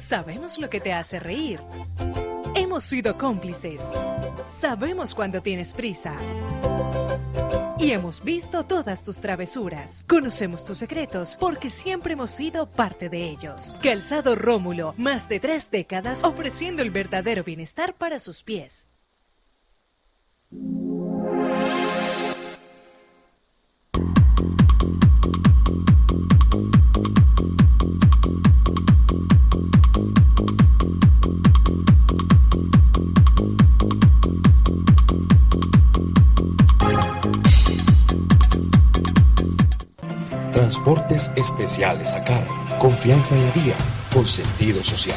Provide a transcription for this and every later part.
Sabemos lo que te hace reír. Hemos sido cómplices. Sabemos cuando tienes prisa. Y hemos visto todas tus travesuras. Conocemos tus secretos porque siempre hemos sido parte de ellos. Calzado Rómulo, más de 3 décadas ofreciendo el verdadero bienestar para sus pies. Transportes especiales a cargo. Confianza en la vía, con sentido social.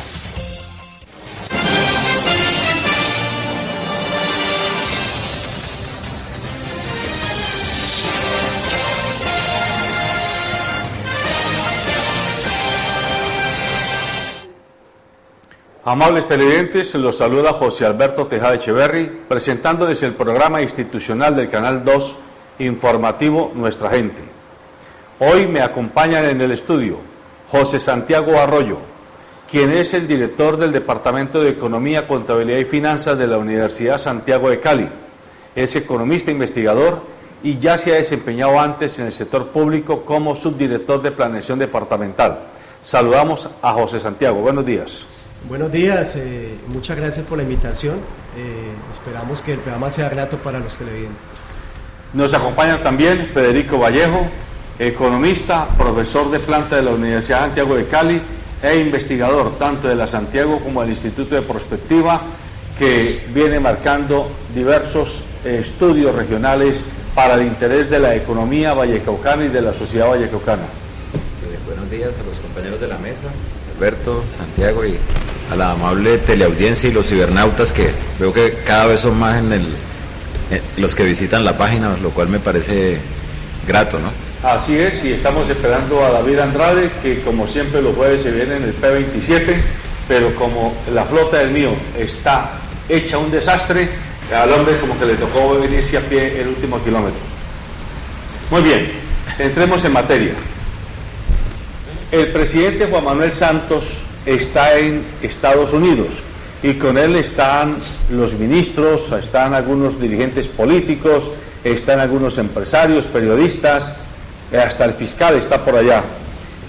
Amables televidentes, los saluda José Alberto Tejada Echeverry, presentándoles el programa institucional del Canal 2, informativo Nuestra Gente. Hoy me acompañan en el estudio José Santiago Arroyo, quien es el director del Departamento de Economía, Contabilidad y Finanzas de la Universidad Santiago de Cali. Es economista investigador y ya se ha desempeñado antes en el sector público como subdirector de Planeación Departamental. Saludamos a José Santiago. Buenos días. Buenos días, muchas gracias por la invitación. Esperamos que el programa sea grato para los televidentes. Nos acompaña también Federico Vallejo, economista, profesor de planta de la Universidad Santiago de Cali e investigador tanto de la Santiago como del Instituto de Prospectiva, que viene marcando diversos estudios regionales para el interés de la economía vallecaucana y de la sociedad vallecaucana. Buenos días a los compañeros de la mesa, Alberto, Santiago, y a la amable teleaudiencia y los cibernautas, que veo que cada vez son más los que visitan la página, lo cual me parece grato, ¿no? Así es, y estamos esperando a David Andrade, que como siempre los jueves se viene en el P27, pero como la flota del mío está hecha un desastre, al hombre como que le tocó venirse a pie el último kilómetro. Muy bien, entremos en materia. El presidente Juan Manuel Santos está en Estados Unidos y con él están los ministros, están algunos dirigentes políticos, están algunos empresarios, periodistas, hasta el fiscal está por allá.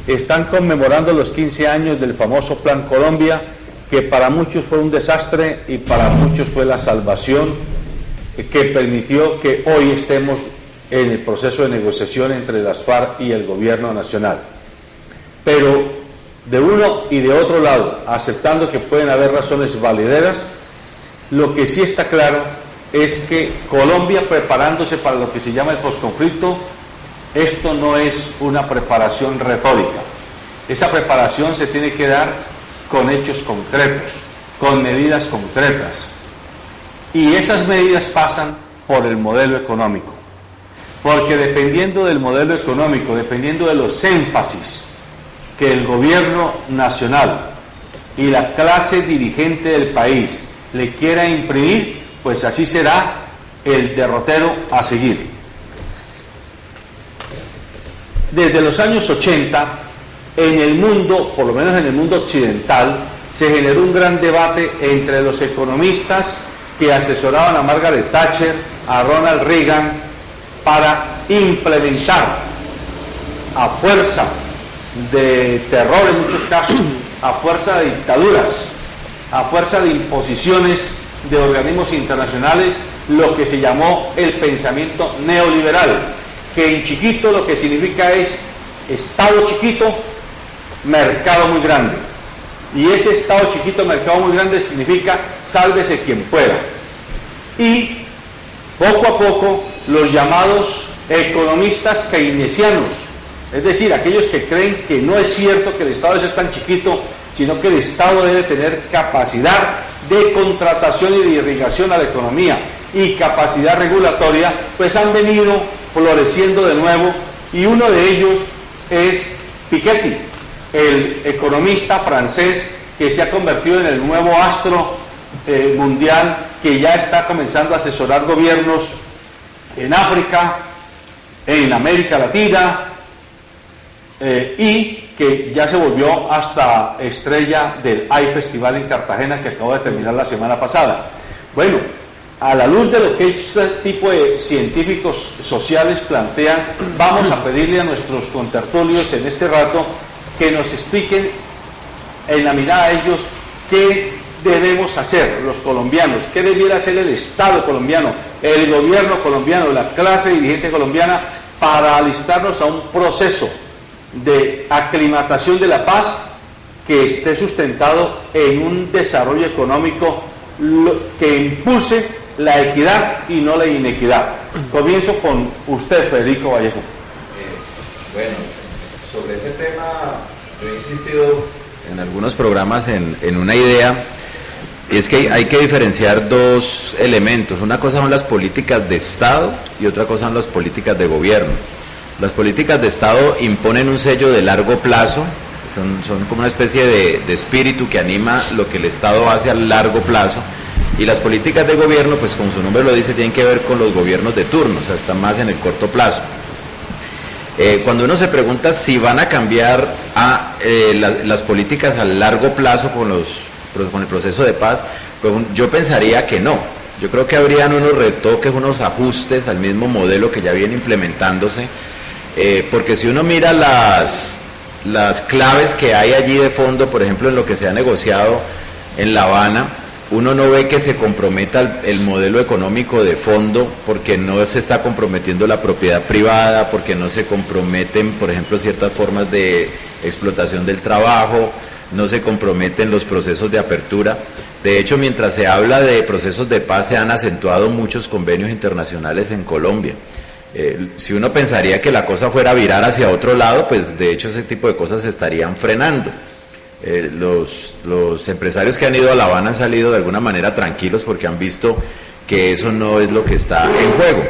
Están conmemorando los 15 años del famoso Plan Colombia, que para muchos fue un desastre y para muchos fue la salvación que permitió que hoy estemos en el proceso de negociación entre las FARC y el gobierno nacional. Pero de uno y de otro lado, aceptando que pueden haber razones valideras, lo que sí está claro es que Colombia, preparándose para lo que se llama el posconflicto, esto no es una preparación retórica. Esa preparación se tiene que dar con hechos concretos, con medidas concretas. Y esas medidas pasan por el modelo económico. Porque dependiendo del modelo económico, dependiendo de los énfasis que el gobierno nacional y la clase dirigente del país le quiera imprimir, pues así será el derrotero a seguir. Desde los años 80, en el mundo, por lo menos en el mundo occidental, se generó un gran debate entre los economistas que asesoraban a Margaret Thatcher, a Ronald Reagan, para implementar a fuerza de terror en muchos casos, a fuerza de dictaduras, a fuerza de imposiciones de organismos internacionales, lo que se llamó el pensamiento neoliberal, que en chiquito lo que significa es Estado chiquito, mercado muy grande. Y ese Estado chiquito, mercado muy grande significa sálvese quien pueda. Y poco a poco los llamados economistas keynesianos, es decir, aquellos que creen que no es cierto que el Estado debe ser tan chiquito, sino que el Estado debe tener capacidad de contratación y de irrigación a la economía y capacidad regulatoria, pues han venido floreciendo de nuevo, y uno de ellos es Piketty, el economista francés que se ha convertido en el nuevo astro mundial, que ya está comenzando a asesorar gobiernos en África, en América Latina, y que ya se volvió hasta estrella del AI Festival en Cartagena, que acabó de terminar la semana pasada. Bueno, a la luz de lo que este tipo de científicos sociales plantean, vamos a pedirle a nuestros contertulios en este rato que nos expliquen en la mirada de ellos qué debemos hacer los colombianos, qué debiera hacer el Estado colombiano, el gobierno colombiano, la clase dirigente colombiana, para alistarnos a un proceso de aclimatación de la paz que esté sustentado en un desarrollo económico que impulse la equidad y no la inequidad. Comienzo con usted, Federico Vallejo. Bueno, sobre ese tema yo he insistido en algunos programas en una idea, y es que hay que diferenciar dos elementos. Una cosa son las políticas de Estado y otra cosa son las políticas de gobierno. Las políticas de Estado imponen un sello de largo plazo, son como una especie de espíritu que anima lo que el Estado hace a largo plazo, y las políticas de gobierno, pues como su nombre lo dice, tienen que ver con los gobiernos de turno, o sea, están más en el corto plazo. Cuando uno se pregunta si van a cambiar las políticas a largo plazo con el proceso de paz, pues yo pensaría que no. Yo creo que habrían unos retoques, unos ajustes al mismo modelo que ya viene implementándose, porque si uno mira las claves que hay allí de fondo, por ejemplo, en lo que se ha negociado en La Habana, uno no ve que se comprometa el modelo económico de fondo, porque no se está comprometiendo la propiedad privada, porque no se comprometen, por ejemplo, ciertas formas de explotación del trabajo, no se comprometen los procesos de apertura. De hecho, mientras se habla de procesos de paz, se han acentuado muchos convenios internacionales en Colombia. Si uno pensaría que la cosa fuera a virar hacia otro lado, pues de hecho ese tipo de cosas se estarían frenando. Los empresarios que han ido a La Habana han salido de alguna manera tranquilos porque han visto que eso no es lo que está en juego.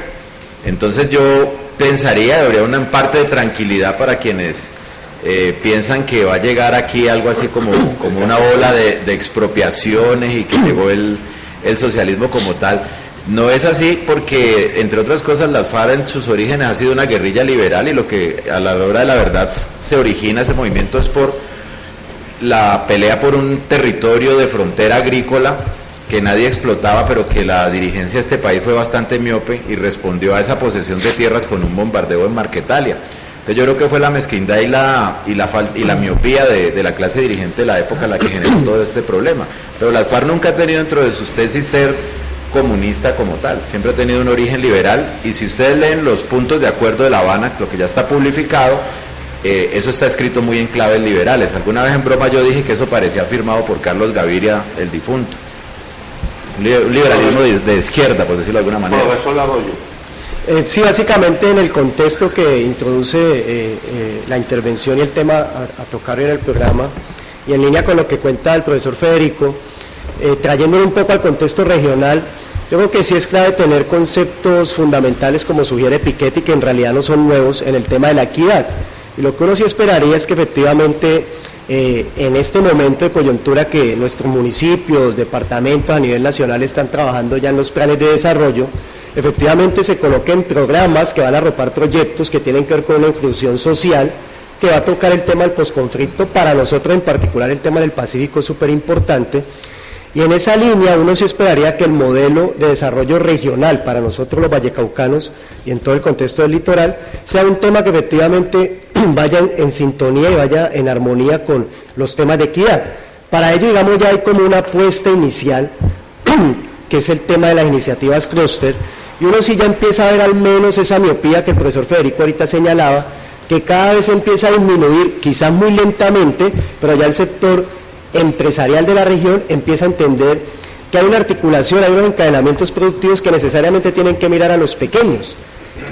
Entonces yo pensaría que habría una parte de tranquilidad para quienes piensan que va a llegar aquí algo así como una ola de expropiaciones y que llegó el socialismo como tal. No es así porque, entre otras cosas, las FARC en sus orígenes ha sido una guerrilla liberal, y lo que a la hora de la verdad se origina ese movimiento es por la pelea por un territorio de frontera agrícola que nadie explotaba, pero que la dirigencia de este país fue bastante miope y respondió a esa posesión de tierras con un bombardeo en Marquetalia. Entonces yo creo que fue la mezquindad y la miopía de la clase dirigente de la época la que generó todo este problema. Pero las FARC nunca ha tenido dentro de sus tesis ser comunista como tal, siempre ha tenido un origen liberal, y si ustedes leen los puntos de acuerdo de La Habana, lo que ya está publicado, eso está escrito muy en claves liberales. Alguna vez en broma yo dije que eso parecía firmado por Carlos Gaviria, el difunto. Un liberalismo de izquierda, por decirlo de alguna manera. Profesor Arroyo. Sí, básicamente en el contexto que introduce la intervención y el tema a tocar en el programa, y en línea con lo que cuenta el profesor Federico, trayéndolo un poco al contexto regional, yo creo que sí es clave tener conceptos fundamentales, como sugiere Piketty, que en realidad no son nuevos, en el tema de la equidad. Y lo que uno sí esperaría es que efectivamente en este momento de coyuntura que nuestros municipios, departamentos a nivel nacional están trabajando ya en los planes de desarrollo, efectivamente se coloquen programas que van a arropar proyectos que tienen que ver con una inclusión social, que va a tocar el tema del posconflicto. Para nosotros en particular el tema del Pacífico es súper importante, y en esa línea uno sí esperaría que el modelo de desarrollo regional para nosotros los vallecaucanos y en todo el contexto del litoral sea un tema que efectivamente vaya en sintonía y vaya en armonía con los temas de equidad. Para ello, digamos, ya hay como una apuesta inicial que es el tema de las iniciativas clúster, y uno sí ya empieza a ver al menos esa miopía que el profesor Federico ahorita señalaba, que cada vez empieza a disminuir, quizás muy lentamente, pero ya el sector empresarial de la región empieza a entender que hay una articulación, hay unos encadenamientos productivos que necesariamente tienen que mirar a los pequeños.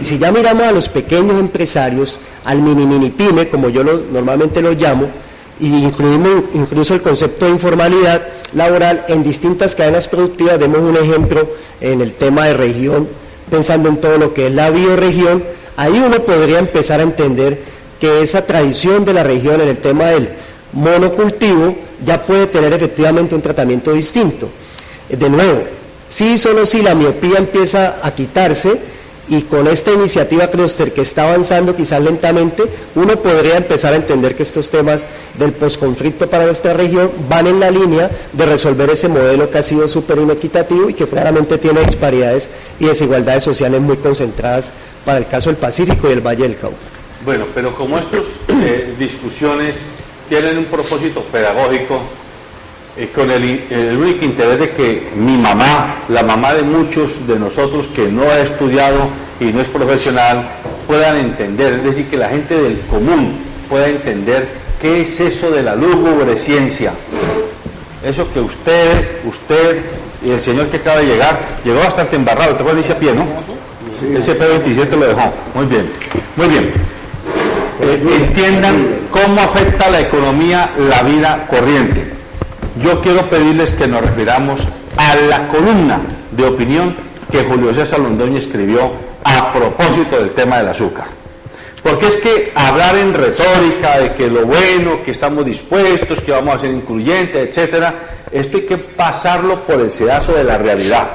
Y si ya miramos a los pequeños empresarios, al mini pyme, como yo normalmente lo llamo, y incluimos incluso el concepto de informalidad laboral en distintas cadenas productivas, demos un ejemplo en el tema de región, pensando en todo lo que es la bioregión, ahí uno podría empezar a entender que esa tradición de la región en el tema del monocultivo ya puede tener efectivamente un tratamiento distinto. De nuevo, sí, solo si la miopía empieza a quitarse, y con esta iniciativa clúster que está avanzando quizás lentamente, uno podría empezar a entender que estos temas del posconflicto para nuestra región van en la línea de resolver ese modelo que ha sido súper inequitativo y que claramente tiene disparidades y desigualdades sociales muy concentradas para el caso del Pacífico y el Valle del Cauca. Bueno, pero como estas discusiones tienen un propósito pedagógico, con el único interés de que mi mamá, la mamá de muchos de nosotros que no ha estudiado y no es profesional, puedan entender, es decir, que la gente del común pueda entender qué es eso de la lúgubre ciencia. Eso que usted y el señor que acaba de llegar, llegó bastante embarrado, te puedes decir a pie, ¿no? Sí. Ese P27 lo dejó, muy bien, muy bien. Entiendan cómo afecta a la economía la vida corriente. Yo quiero pedirles que nos refiramos a la columna de opinión que Julio César Londoño escribió a propósito del tema del azúcar. Porque es que hablar en retórica de que lo bueno, que estamos dispuestos, que vamos a ser incluyentes, etcétera, esto hay que pasarlo por el sedazo de la realidad.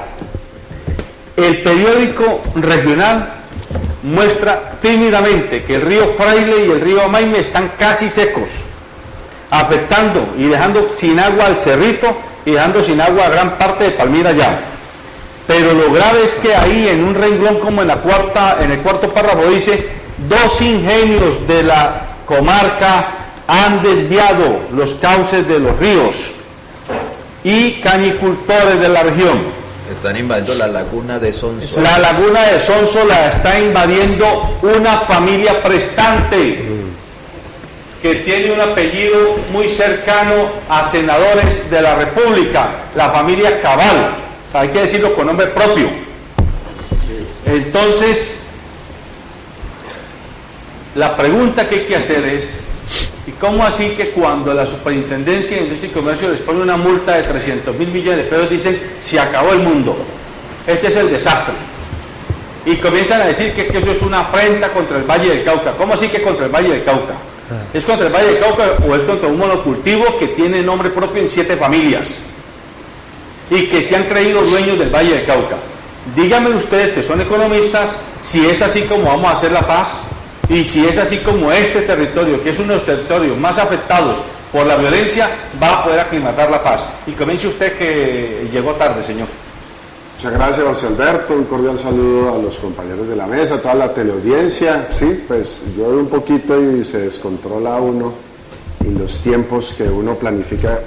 El periódico regional muestra tímidamente que el río Fraile y el río Amaime están casi secos, afectando y dejando sin agua al Cerrito y dejando sin agua a gran parte de Palmira ya. Pero lo grave es que ahí en un renglón como en el cuarto párrafo dice: 2 ingenios de la comarca han desviado los cauces de los ríos y cañicultores de la región. Están invadiendo la laguna de Sonso. La laguna de Sonso la está invadiendo una familia prestante que tiene un apellido muy cercano a senadores de la República, la familia Cabal, hay que decirlo con nombre propio. Entonces, la pregunta que hay que hacer es: ¿y cómo así que cuando la Superintendencia de Industria y Comercio les pone una multa de 300.000 millones de pesos dicen se acabó el mundo, este es el desastre? Y comienzan a decir que eso es una afrenta contra el Valle del Cauca. ¿Cómo así que contra el Valle del Cauca? ¿Es contra el Valle del Cauca o es contra un monocultivo que tiene nombre propio en 7 familias y que se han creído dueños del Valle del Cauca? Díganme ustedes, que son economistas, si es así como vamos a hacer la paz. Y si es así como este territorio, que es uno de los territorios más afectados por la violencia, va a poder aclimatar la paz. Y comience usted, que llegó tarde, señor. Muchas gracias, José Alberto. Un cordial saludo a los compañeros de la mesa, a toda la teleaudiencia. Sí, pues llueve un poquito y se descontrola uno, y los tiempos que uno planifica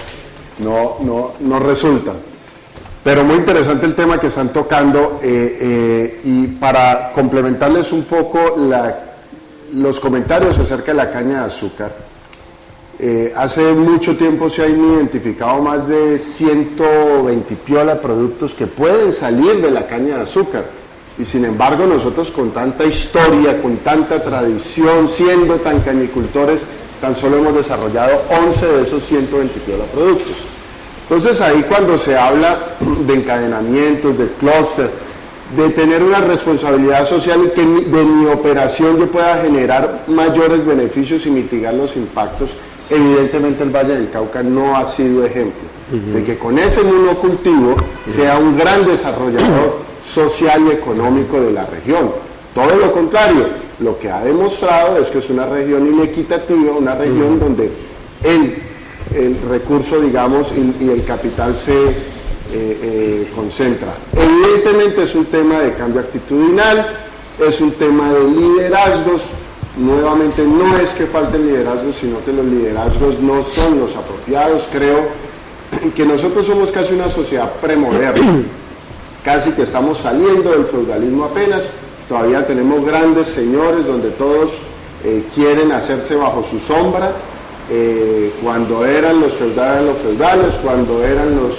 no resultan. Pero muy interesante el tema que están tocando, y para complementarles un poco los comentarios acerca de la caña de azúcar, hace mucho tiempo se han identificado más de 120 y piola productos que pueden salir de la caña de azúcar, y sin embargo nosotros, con tanta historia, con tanta tradición, siendo tan cañicultores, tan solo hemos desarrollado 11 de esos 120 y piola productos. Entonces ahí, cuando se habla de encadenamientos, de clúster, de tener una responsabilidad social y que de mi operación yo pueda generar mayores beneficios y mitigar los impactos, evidentemente el Valle del Cauca no ha sido ejemplo de que con ese monocultivo sea un gran desarrollador social y económico de la región. Todo lo contrario, lo que ha demostrado es que es una región inequitativa, una región donde el recurso, digamos, y el capital se concentra. Evidentemente es un tema de cambio actitudinal, es un tema de liderazgos. Nuevamente, no es que falten liderazgos, sino que los liderazgos no son los apropiados. Creo que nosotros somos casi una sociedad premoderna, casi que estamos saliendo del feudalismo apenas. Todavía tenemos grandes señores donde todos quieren hacerse bajo su sombra. Cuando eran los feudales, cuando eran los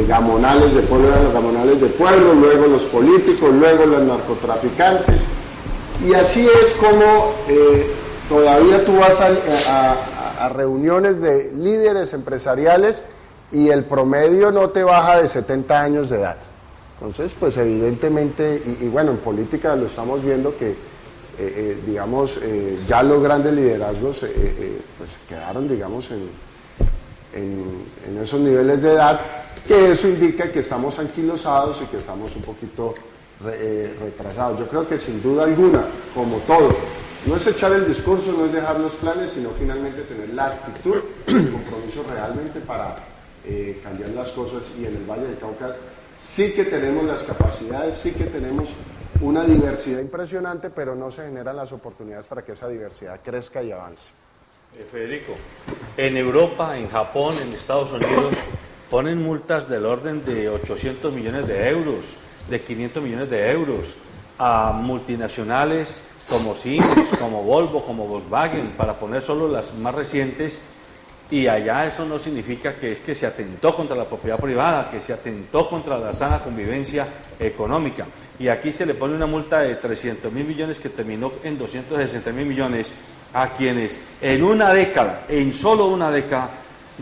gamonales de pueblo, eran los gamonales de pueblo, luego los políticos, luego los narcotraficantes. Y así es como todavía tú vas a reuniones de líderes empresariales y el promedio no te baja de 70 años de edad. Entonces, pues evidentemente, y bueno, en política lo estamos viendo que, digamos, ya los grandes liderazgos pues quedaron, digamos, en esos niveles de edad, que eso indica que estamos anquilosados y que estamos un poquito retrasados. Yo creo que sin duda alguna, como todo, no es echar el discurso, no es dejar los planes, sino finalmente tener la actitud, el compromiso realmente para cambiar las cosas. Y en el Valle del Cauca sí que tenemos las capacidades, sí que tenemos una diversidad impresionante, pero no se generan las oportunidades para que esa diversidad crezca y avance. Federico, en Europa, en Japón, en Estados Unidos, ponen multas del orden de 800 millones de euros, de 500 millones de euros a multinacionales como Siemens, como Volvo, como Volkswagen, para poner solo las más recientes, y allá eso no significa que es que se atentó contra la propiedad privada, que se atentó contra la sana convivencia económica. Y aquí se le pone una multa de 300.000 millones que terminó en 260.000 millones a quienes en una década, en solo una década,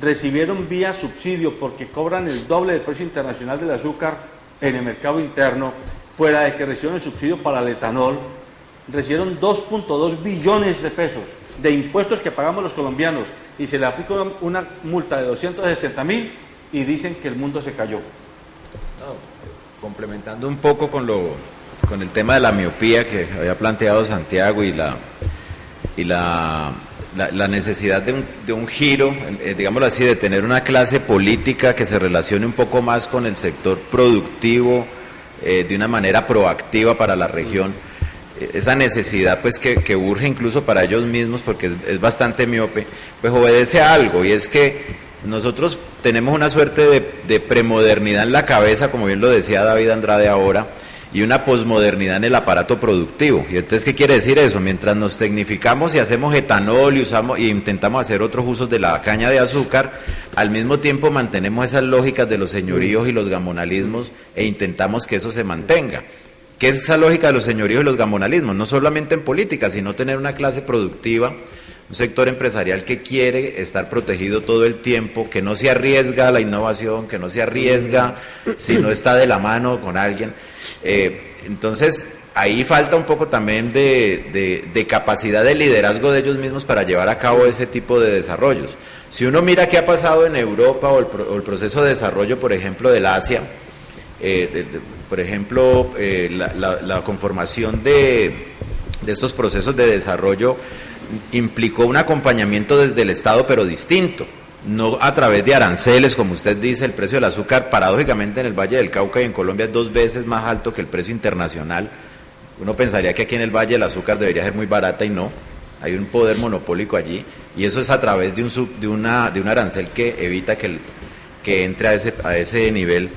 recibieron vía subsidio porque cobran el doble del precio internacional del azúcar en el mercado interno, fuera de que recibieron el subsidio para el etanol, recibieron 2.2 billones de pesos de impuestos que pagamos los colombianos y se le aplica una multa de 260.000 y dicen que el mundo se cayó. Complementando un poco con el tema de la miopía que había planteado Santiago y la necesidad de un giro, digámoslo así, de tener una clase política que se relacione un poco más con el sector productivo de una manera proactiva para la región. Esa necesidad pues que urge incluso para ellos mismos porque es bastante miope, pues obedece a algo, y es que nosotros tenemos una suerte de premodernidad en la cabeza, como bien lo decía David Andrade ahora, y una posmodernidad en el aparato productivo. Y entonces, ¿qué quiere decir eso? Mientras nos tecnificamos y hacemos etanol y intentamos hacer otros usos de la caña de azúcar, al mismo tiempo mantenemos esas lógicas de los señoríos y los gamonalismos e intentamos que eso se mantenga. ¿Qué es esa lógica de los señoríos y los gamonalismos? No solamente en política, sino tener una clase productiva, un sector empresarial que quiere estar protegido todo el tiempo, que no se arriesga a la innovación, que no se arriesga si no está de la mano con alguien. Entonces, ahí falta un poco también de capacidad de liderazgo de ellos mismos para llevar a cabo ese tipo de desarrollos. Si uno mira qué ha pasado en Europa o el proceso de desarrollo, por ejemplo, del Asia, por ejemplo, la conformación de estos procesos de desarrollo implicó un acompañamiento desde el Estado, pero distinto, no a través de aranceles, como usted dice. El precio del azúcar, paradójicamente, en el Valle del Cauca y en Colombia es 2 veces más alto que el precio internacional. Uno pensaría que aquí en el Valle el azúcar debería ser muy barata y no, hay un poder monopólico allí, y eso es a través de un arancel que evita que entre a ese nivel,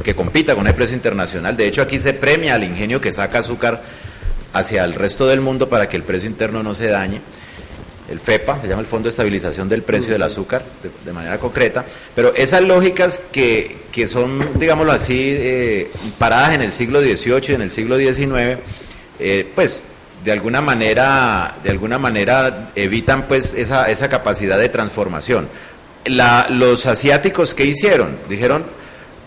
que compita con el precio internacional. De hecho, aquí se premia al ingenio que saca azúcar hacia el resto del mundo para que el precio interno no se dañe. El FEPA, se llama el Fondo de Estabilización del Precio del Azúcar, de manera concreta, pero esas lógicas que son, digámoslo así, paradas en el siglo XVIII y en el siglo XIX, pues de alguna manera evitan pues esa capacidad de transformación. Los asiáticos, ¿qué hicieron? Dijeron,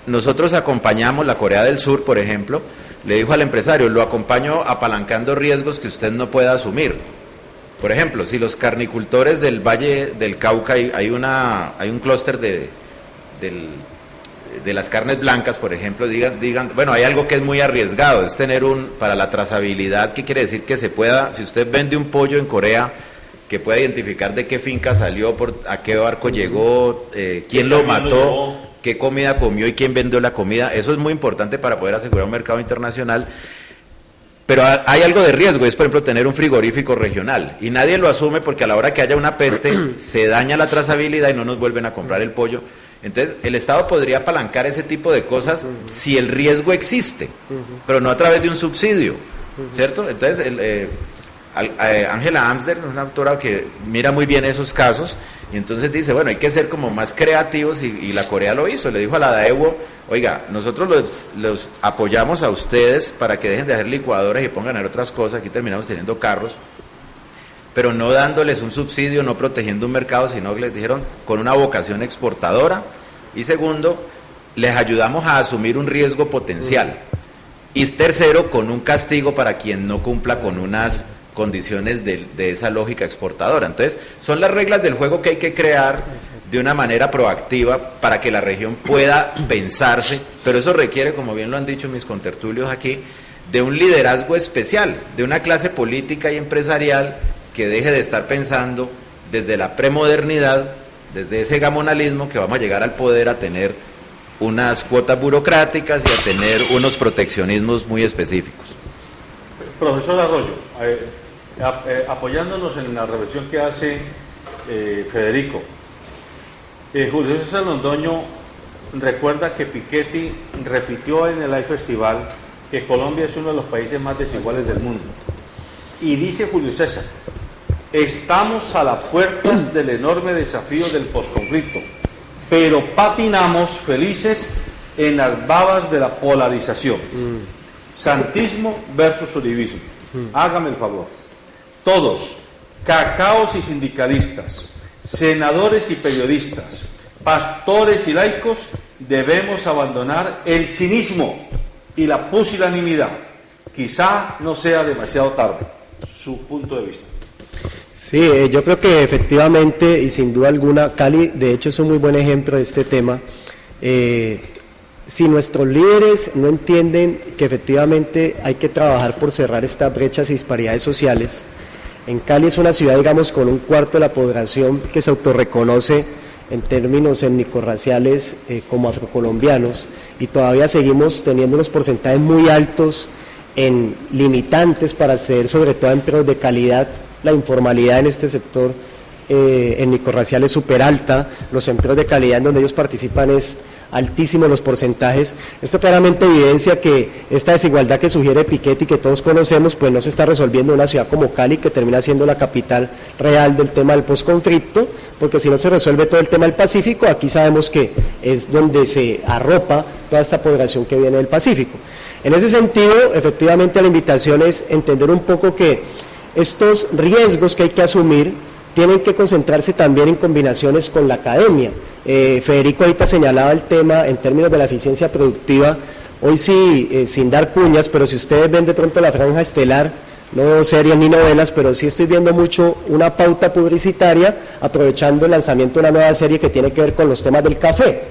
nosotros acompañamos, la Corea del Sur, por ejemplo, le dijo al empresario, lo acompaño apalancando riesgos que usted no pueda asumir. Por ejemplo, si los carnicultores del Valle del Cauca, hay un clúster de las carnes blancas, por ejemplo, digan, bueno, hay algo que es muy arriesgado, es tener para la trazabilidad, ¿qué quiere decir? Que se pueda, si usted vende un pollo en Corea, que pueda identificar de qué finca salió, a qué barco llegó, quién lo mató, qué comida comió y quién vendió la comida. Eso es muy importante para poder asegurar un mercado internacional. Pero hay algo de riesgo, es por ejemplo tener un frigorífico regional, y nadie lo asume porque a la hora que haya una peste se daña la trazabilidad y no nos vuelven a comprar el pollo. Entonces el Estado podría apalancar ese tipo de cosas si el riesgo existe, pero no a través de un subsidio, ¿cierto? Entonces Angela Amsder, una autora que mira muy bien esos casos, y entonces dice, bueno, hay que ser como más creativos, y la Corea lo hizo, le dijo a la Daewoo, oiga, nosotros los apoyamos a ustedes para que dejen de hacer licuadoras y pongan a hacer otras cosas, aquí terminamos teniendo carros, pero no dándoles un subsidio, no protegiendo un mercado, sino que les dijeron con una vocación exportadora, y segundo, les ayudamos a asumir un riesgo potencial, y tercero, con un castigo para quien no cumpla con unas condiciones de esa lógica exportadora. Entonces, son las reglas del juego que hay que crear de una manera proactiva para que la región pueda pensarse, pero eso requiere, como bien lo han dicho mis contertulios aquí, de un liderazgo especial, de una clase política y empresarial que deje de estar pensando desde la premodernidad, desde ese gamonalismo que vamos a llegar al poder a tener unas cuotas burocráticas y a tener unos proteccionismos muy específicos. Profesor Arroyo, apoyándonos en la reflexión que hace Federico, Julio César Londoño recuerda que Piketty repitió en el AI Festival que Colombia es uno de los países más desiguales del mundo. Y dice Julio César, estamos a las puertas del enorme desafío del posconflicto, pero patinamos felices en las babas de la polarización. Santismo versus uribismo. Hágame el favor. Todos, cacaos y sindicalistas, senadores y periodistas, pastores y laicos, debemos abandonar el cinismo y la pusilanimidad. Quizá no sea demasiado tarde. Su punto de vista. Sí, yo creo que efectivamente y sin duda alguna Cali de hecho es un muy buen ejemplo de este tema. Si nuestros líderes no entienden que efectivamente hay que trabajar por cerrar estas brechas y disparidades sociales, en Cali es una ciudad, digamos, con un cuarto de la población que se autorreconoce en términos étnico-raciales como afrocolombianos, y todavía seguimos teniendo unos porcentajes muy altos en limitantes para acceder sobre todo a empleos de calidad. La informalidad en este sector étnico-racial es súper alta, los empleos de calidad en donde ellos participan es altísimo los porcentajes. Esto claramente evidencia que esta desigualdad que sugiere Piketty, que todos conocemos, pues no se está resolviendo en una ciudad como Cali, que termina siendo la capital real del tema del posconflicto, porque si no se resuelve todo el tema del Pacífico, aquí sabemos que es donde se arropa toda esta población que viene del Pacífico. En ese sentido, efectivamente la invitación es entender un poco que estos riesgos que hay que asumir tienen que concentrarse también en combinaciones con la academia. Federico ahorita señalaba el tema en términos de la eficiencia productiva, hoy sí, sin dar cuñas, pero si ustedes ven de pronto la franja estelar, no series ni novelas, pero sí estoy viendo mucho una pauta publicitaria, aprovechando el lanzamiento de una nueva serie que tiene que ver con los temas del café.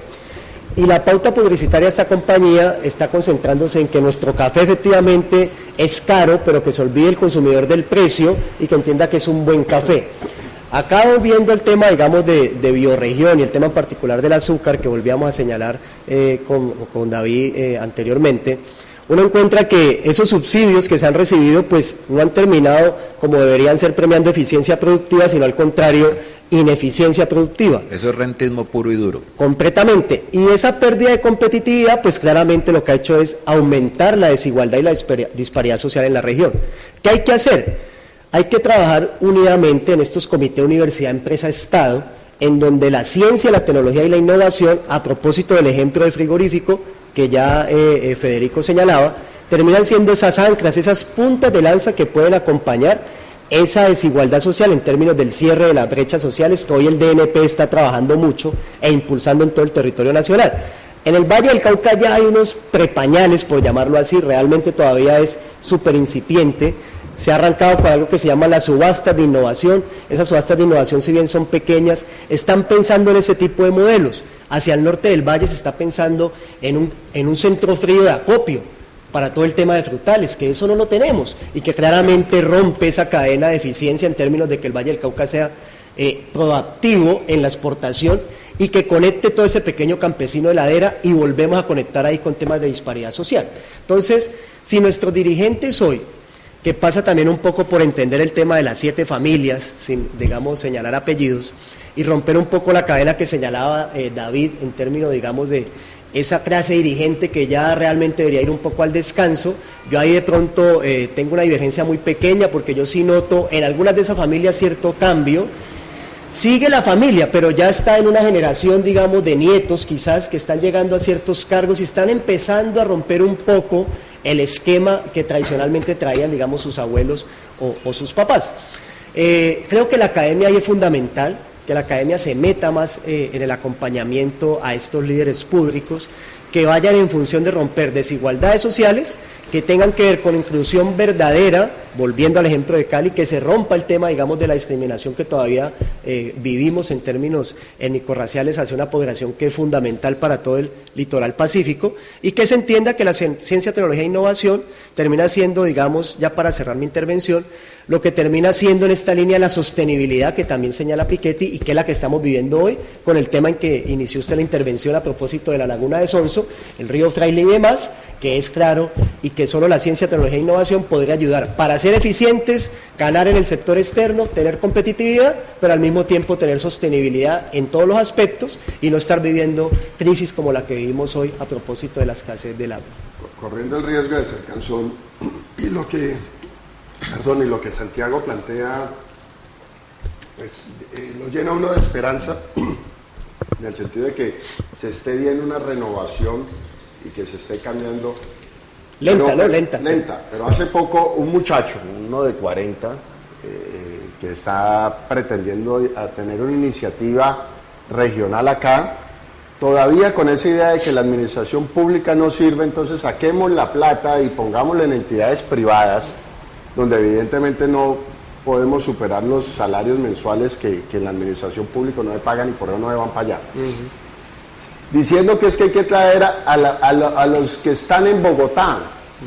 Y la pauta publicitaria de esta compañía está concentrándose en que nuestro café efectivamente es caro, pero que se olvide el consumidor del precio y que entienda que es un buen café. Acá viendo el tema, digamos, de bioregión y el tema en particular del azúcar, que volvíamos a señalar con David anteriormente, uno encuentra que esos subsidios que se han recibido pues no han terminado como deberían ser premiando eficiencia productiva, sino al contrario, ineficiencia productiva. Eso es rentismo puro y duro. Completamente. Y esa pérdida de competitividad, pues claramente lo que ha hecho es aumentar la desigualdad y la disparidad social en la región. ¿Qué hay que hacer? Hay que trabajar unidamente en estos comités Universidad, Empresa, Estado, en donde la ciencia, la tecnología y la innovación, a propósito del ejemplo del frigorífico que ya Federico señalaba, terminan siendo esas anclas, esas puntas de lanza que pueden acompañar esa desigualdad social en términos del cierre de las brechas sociales que hoy el DNP está trabajando mucho e impulsando en todo el territorio nacional. En el Valle del Cauca ya hay unos prepañales, por llamarlo así, realmente todavía es súper incipiente. Se ha arrancado con algo que se llama las subastas de innovación. Esas subastas de innovación, si bien son pequeñas, están pensando en ese tipo de modelos. Hacia el norte del valle se está pensando en un centro frío de acopio para todo el tema de frutales, que eso no lo tenemos, y que claramente rompe esa cadena de eficiencia en términos de que el Valle del Cauca sea proactivo en la exportación y que conecte todo ese pequeño campesino de ladera, y volvemos a conectar ahí con temas de disparidad social. Entonces, si nuestros dirigentes hoy, que pasa también un poco por entender el tema de las 7 familias, sin, digamos, señalar apellidos, y romper un poco la cadena que señalaba David en términos, digamos, de esa clase dirigente que ya realmente debería ir un poco al descanso. Yo ahí de pronto tengo una divergencia muy pequeña, porque yo sí noto en algunas de esas familias cierto cambio. Sigue la familia, pero ya está en una generación, digamos, de nietos quizás, que están llegando a ciertos cargos y están empezando a romper un poco el esquema que tradicionalmente traían, digamos, sus abuelos o sus papás. Creo que la academia ahí es fundamental, que la academia se meta más en el acompañamiento a estos líderes públicos, que vayan en función de romper desigualdades sociales, que tengan que ver con inclusión verdadera volviendo al ejemplo de Cali, que se rompa el tema, digamos, de la discriminación que todavía vivimos en términos étnico-raciales hacia una población que es fundamental para todo el litoral pacífico, y que se entienda que la ciencia, tecnología e innovación termina siendo, digamos, ya para cerrar mi intervención, lo que termina siendo en esta línea la sostenibilidad que también señala Piketty y que es la que estamos viviendo hoy con el tema en que inició usted la intervención a propósito de la laguna de Sonso, el río Fraile y demás, que es claro y que solo la ciencia, tecnología e innovación podría ayudar para ser eficientes, ganar en el sector externo, tener competitividad, pero al mismo tiempo tener sostenibilidad en todos los aspectos y no estar viviendo crisis como la que vivimos hoy a propósito de la escasez del agua. Corriendo el riesgo de ser cansón, y lo que Santiago plantea, pues lo llena uno de esperanza, en el sentido de que se esté viendo una renovación y que se esté cambiando. Lenta, pero hace poco un muchacho, uno de 40, que está pretendiendo a tener una iniciativa regional acá, todavía con esa idea de que la administración pública no sirve, entonces saquemos la plata y pongámosla en entidades privadas, donde evidentemente no podemos superar los salarios mensuales que en la administración pública no le pagan y por eso no le van para allá. Diciendo que es que hay que traer a los que están en Bogotá,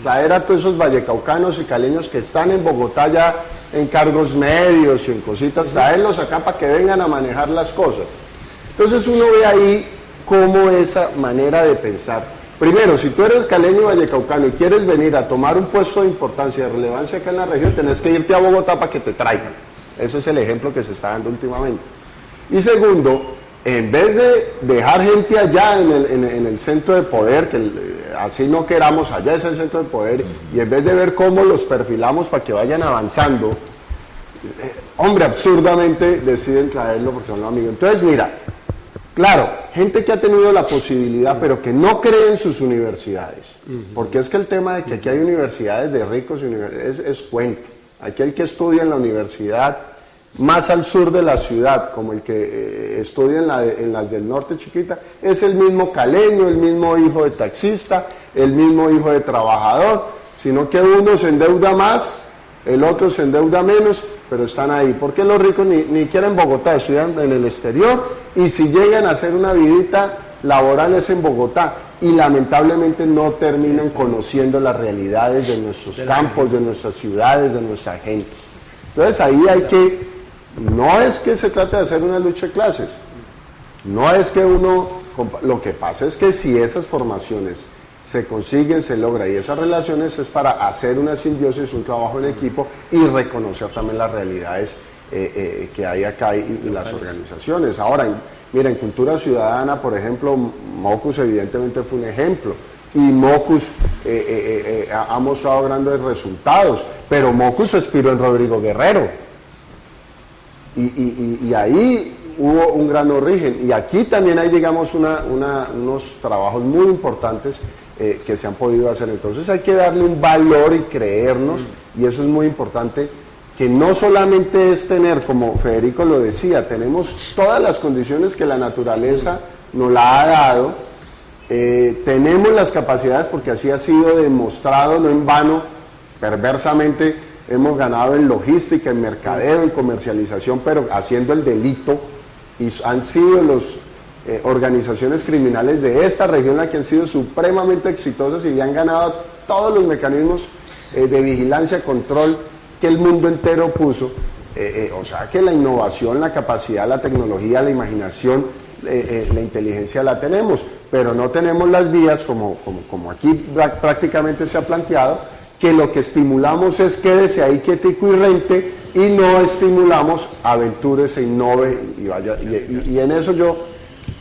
traer a todos esos vallecaucanos y caleños que están en Bogotá ya en cargos medios y en cositas, traerlos acá para que vengan a manejar las cosas. Entonces uno ve ahí cómo esa manera de pensar. Primero, si tú eres caleño y vallecaucano y quieres venir a tomar un puesto de importancia, de relevancia acá en la región, tenés que irte a Bogotá para que te traigan. Ese es el ejemplo que se está dando últimamente. Y segundo, en vez de dejar gente allá en el centro de poder, que así no queramos, allá es el centro de poder, y en vez de ver cómo los perfilamos para que vayan avanzando, hombre, absurdamente deciden traerlo porque son los amigos. Entonces, mira, claro, gente que ha tenido la posibilidad, pero que no cree en sus universidades, porque es que el tema de que aquí hay universidades de ricos es cuento. Aquí el que estudia en la universidad más al sur de la ciudad, como el que estudia en las del norte chiquita, es el mismo caleño, el mismo hijo de taxista, el mismo hijo de trabajador, sino que uno se endeuda más, el otro se endeuda menos, pero están ahí. ¿Por qué los ricos ni quieren Bogotá? Estudian en el exterior, y si llegan a hacer una vidita laboral es en Bogotá, y lamentablemente no terminan conociendo las realidades de nuestros campos, de nuestras ciudades, de nuestras gentes. Entonces ahí hay que, no es que se trate de hacer una lucha de clases, no es que lo que pasa es que si esas formaciones se consiguen, se logra, y esas relaciones es para hacer una simbiosis, un trabajo en equipo y reconocer también las realidades que hay acá y las organizaciones. Ahora, mira, en Cultura Ciudadana, por ejemplo, Mocus evidentemente fue un ejemplo, y Mocus ha mostrado grandes resultados, pero Mocus aspiró en Rodrigo Guerrero, y ahí hubo un gran origen, y aquí también hay, digamos, unos trabajos muy importantes que se han podido hacer. Entonces hay que darle un valor y creernos, y eso es muy importante, que no solamente es tener, como Federico lo decía, tenemos todas las condiciones que la naturaleza nos la ha dado, tenemos las capacidades, porque así ha sido demostrado, no en vano, perversamente hemos ganado en logística, en mercadeo, en comercialización, pero haciendo el delito, y han sido las organizaciones criminales de esta región las que han sido supremamente exitosas y han ganado todos los mecanismos de vigilancia, control que el mundo entero puso. O sea que la innovación, la capacidad, la tecnología, la imaginación, la inteligencia la tenemos, pero no tenemos las vías como aquí prácticamente se ha planteado, que lo que estimulamos es quédese ahí quietico y rente, y no estimulamos aventúrese, innove y vaya. Y en eso yo,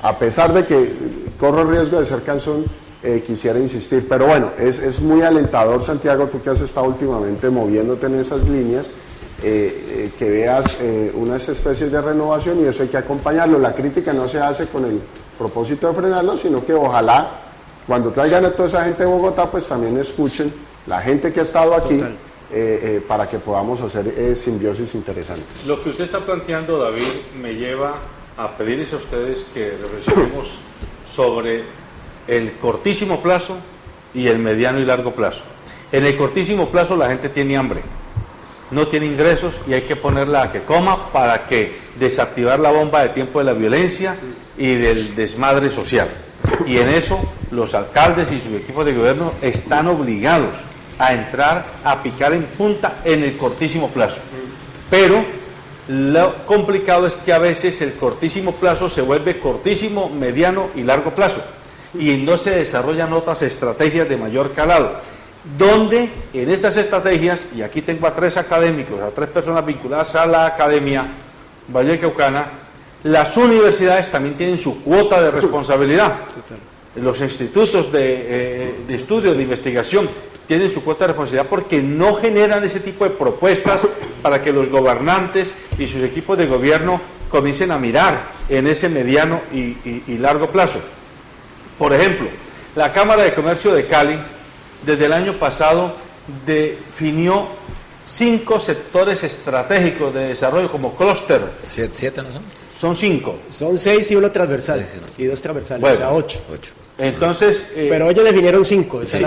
a pesar de que corro el riesgo de ser cansón, quisiera insistir. Pero bueno, es muy alentador, Santiago, tú que has estado últimamente moviéndote en esas líneas, que veas unas especies de renovación, y eso hay que acompañarlo. La crítica no se hace con el propósito de frenarlo, sino que ojalá cuando traigan a toda esa gente de Bogotá, pues también escuchen la gente que ha estado aquí, para que podamos hacer simbiosis interesantes. Lo que usted está planteando, David, me lleva a pedirles a ustedes que reflexionemos sobre el cortísimo plazo y el mediano y largo plazo. En el cortísimo plazo la gente tiene hambre, no tiene ingresos y hay que ponerla a que coma para que desactivar la bomba de tiempo de la violencia y del desmadre social. Y en eso los alcaldes y sus equipos de gobierno están obligados a entrar a picar en punta en el cortísimo plazo. Pero lo complicado es que a veces el cortísimo plazo se vuelve cortísimo, mediano y largo plazo, y no se desarrollan otras estrategias de mayor calado, donde en esas estrategias, y aquí tengo a 3 académicos, a 3 personas vinculadas a la academia vallecaucana, las universidades también tienen su cuota de responsabilidad. Los institutos de estudio, de investigación, tienen su cuota de responsabilidad porque no generan ese tipo de propuestas para que los gobernantes y sus equipos de gobierno comiencen a mirar en ese mediano y largo plazo. Por ejemplo, la Cámara de Comercio de Cali, desde el año pasado, definió 5 sectores estratégicos de desarrollo como clúster. 7 no son. Son 5. Son 6 y 1 transversal. 6 y 2 transversales, bueno, o sea, 8. Entonces, pero ellos definieron 5. Sí,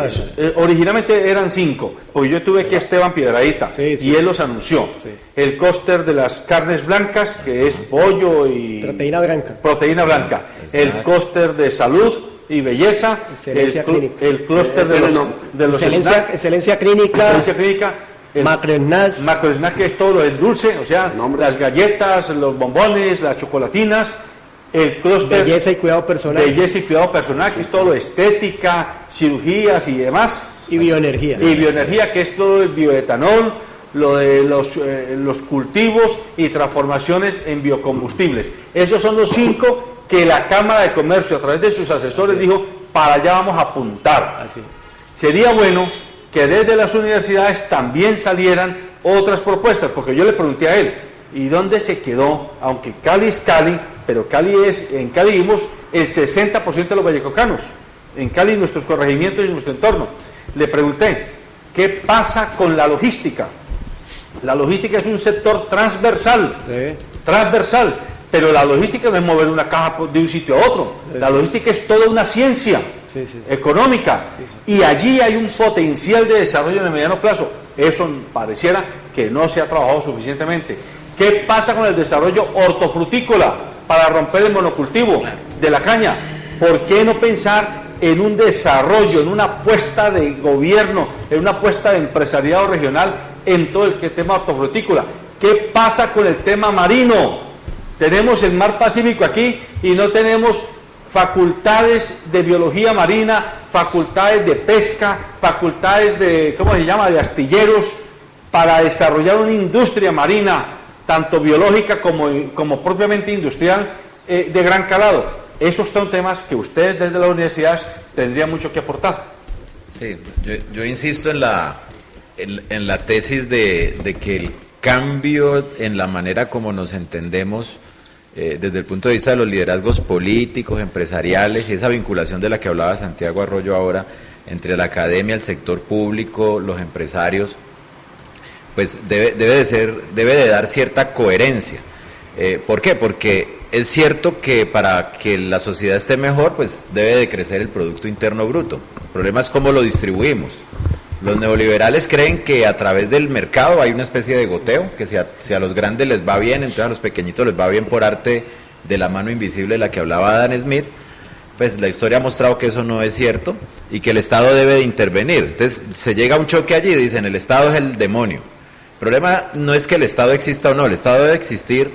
originalmente eran 5, porque yo tuve que Esteban Piedradita, y él los anunció. Sí. El clúster de las carnes blancas, que es pollo y proteína blanca. El clúster de salud y belleza, el clúster de los excelencia clínica, macrosnack, que es todo lo del dulce, o sea, las galletas, los bombones, las chocolatinas. El clúster belleza y cuidado personal, que es todo lo estética, cirugías y demás. Y bioenergía, que es todo el bioetanol, lo de los cultivos y transformaciones en biocombustibles. Esos son los 5 que la Cámara de Comercio, a través de sus asesores, dijo: para allá vamos a apuntar. Así. Sería bueno que desde las universidades también salieran otras propuestas, porque yo le pregunté a él: ¿y dónde se quedó? Aunque Cali es Cali, pero en Cali vivimos el 60% de los vallecaucanos, en Cali, nuestros corregimientos y nuestro entorno. Le pregunté: ¿qué pasa con la logística? La logística es un sector transversal, pero la logística no es mover una caja de un sitio a otro. La logística es toda una ciencia económica, y allí hay un potencial de desarrollo en el mediano plazo. Eso pareciera que no se ha trabajado suficientemente. ¿Qué pasa con el desarrollo hortofrutícola para romper el monocultivo de la caña? ¿Por qué no pensar en un desarrollo, en una apuesta de gobierno, en una apuesta de empresariado regional en todo el tema hortofrutícola? ¿Qué pasa con el tema marino? Tenemos el mar Pacífico aquí y no tenemos facultades de biología marina, facultades de pesca, facultades de, de astilleros, para desarrollar una industria marina, tanto biológica como propiamente industrial, de gran calado. Esos son temas que ustedes desde las universidades tendrían mucho que aportar. Sí, yo insisto en la tesis de que el cambio en la manera como nos entendemos desde el punto de vista de los liderazgos políticos, empresariales, y esa vinculación de la que hablaba Santiago Arroyo ahora, entre la academia, el sector público, los empresarios, pues debe de dar cierta coherencia. ¿Por qué? Porque es cierto que para que la sociedad esté mejor, pues debe de crecer el Producto Interno Bruto. El problema es cómo lo distribuimos. Los neoliberales creen que a través del mercado hay una especie de goteo, que si a los grandes les va bien, entonces a los pequeñitos les va bien por arte de la mano invisible de la que hablaba Adam Smith. Pues la historia ha mostrado que eso no es cierto y que el Estado debe de intervenir. Entonces se llega a un choque allí y dicen: el Estado es el demonio. El problema no es que el Estado exista o no, el Estado debe existir.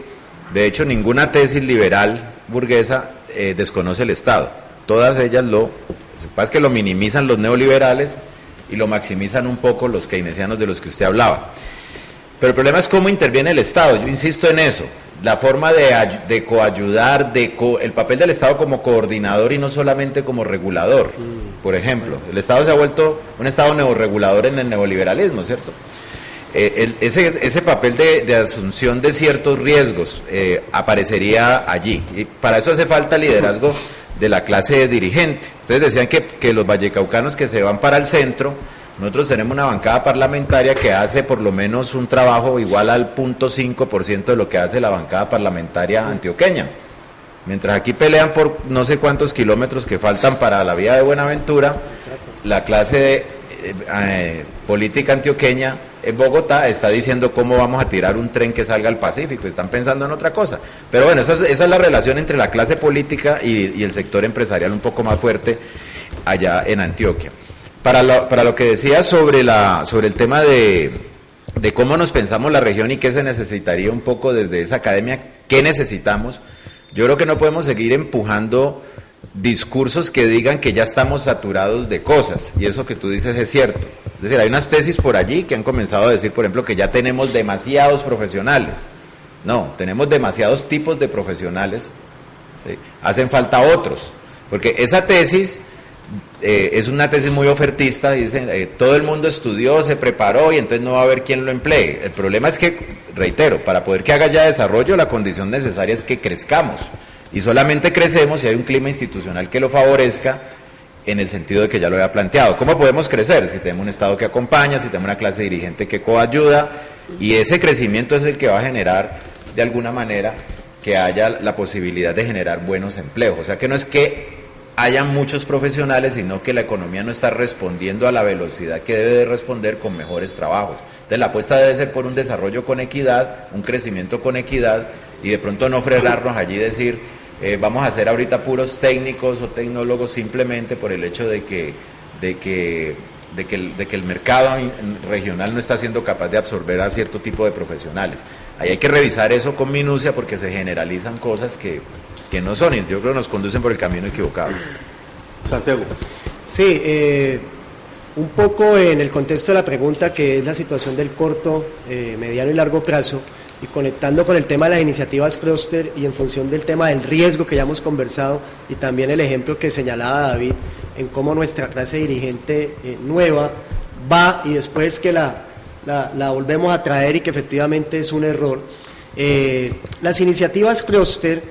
De hecho, ninguna tesis liberal burguesa desconoce el Estado. Todas ellas lo que pasa es que lo minimizan los neoliberales y lo maximizan un poco los keynesianos de los que usted hablaba. Pero el problema es cómo interviene el Estado. Yo insisto en eso. La forma de coayudar, el papel del Estado como coordinador y no solamente como regulador. Por ejemplo, el Estado se ha vuelto un Estado neorregulador en el neoliberalismo, ¿cierto? Ese papel de asunción de ciertos riesgos aparecería allí. Y para eso hace falta liderazgo de la clase dirigente. Ustedes decían que los vallecaucanos que se van para el centro, nosotros tenemos una bancada parlamentaria que hace por lo menos un trabajo igual al 0.5% de lo que hace la bancada parlamentaria antioqueña. Mientras aquí pelean por no sé cuántos kilómetros que faltan para la vía de Buenaventura, la clase política antioqueña en Bogotá está diciendo cómo vamos a tirar un tren que salga al Pacífico, están pensando en otra cosa. Pero bueno, esa es la relación entre la clase política y el sector empresarial un poco más fuerte allá en Antioquia. Para lo que decía sobre el tema de cómo nos pensamos la región y qué se necesitaría un poco desde esa academia, qué necesitamos, yo creo que no podemos seguir empujando discursos que digan que ya estamos saturados de cosas, y eso que tú dices es cierto. Es decir, hay unas tesis por allí que han comenzado a decir, por ejemplo, que ya tenemos demasiados profesionales. No, tenemos demasiados tipos de profesionales, ¿sí? Hacen falta otros, porque esa tesis es una tesis muy ofertista, dicen, todo el mundo estudió, se preparó y entonces no va a haber quien lo emplee. El problema es que, reitero, para poder que haga ya desarrollo, la condición necesaria es que crezcamos, y solamente crecemos si hay un clima institucional que lo favorezca, en el sentido de que ya lo había planteado. ¿Cómo podemos crecer? Si tenemos un Estado que acompaña, si tenemos una clase dirigente que coayuda, y ese crecimiento es el que va a generar, de alguna manera, que haya la posibilidad de generar buenos empleos. O sea, que no es que haya muchos profesionales, sino que la economía no está respondiendo a la velocidad que debe de responder con mejores trabajos. Entonces la apuesta debe ser por un desarrollo con equidad, un crecimiento con equidad, y de pronto no frenarnos allí y decir, vamos a ser ahorita puros técnicos o tecnólogos simplemente por el hecho de que el mercado regional no está siendo capaz de absorber a cierto tipo de profesionales. Ahí hay que revisar eso con minucia, porque se generalizan cosas que no son, y yo creo que nos conducen por el camino equivocado. Santiago. Sí, un poco en el contexto de la pregunta, que es la situación del corto, mediano y largo plazo, y conectando con el tema de las iniciativas clúster y en función del tema del riesgo que ya hemos conversado, y también el ejemplo que señalaba David en cómo nuestra clase dirigente nueva va y después que la volvemos a traer y que efectivamente es un error. Las iniciativas clúster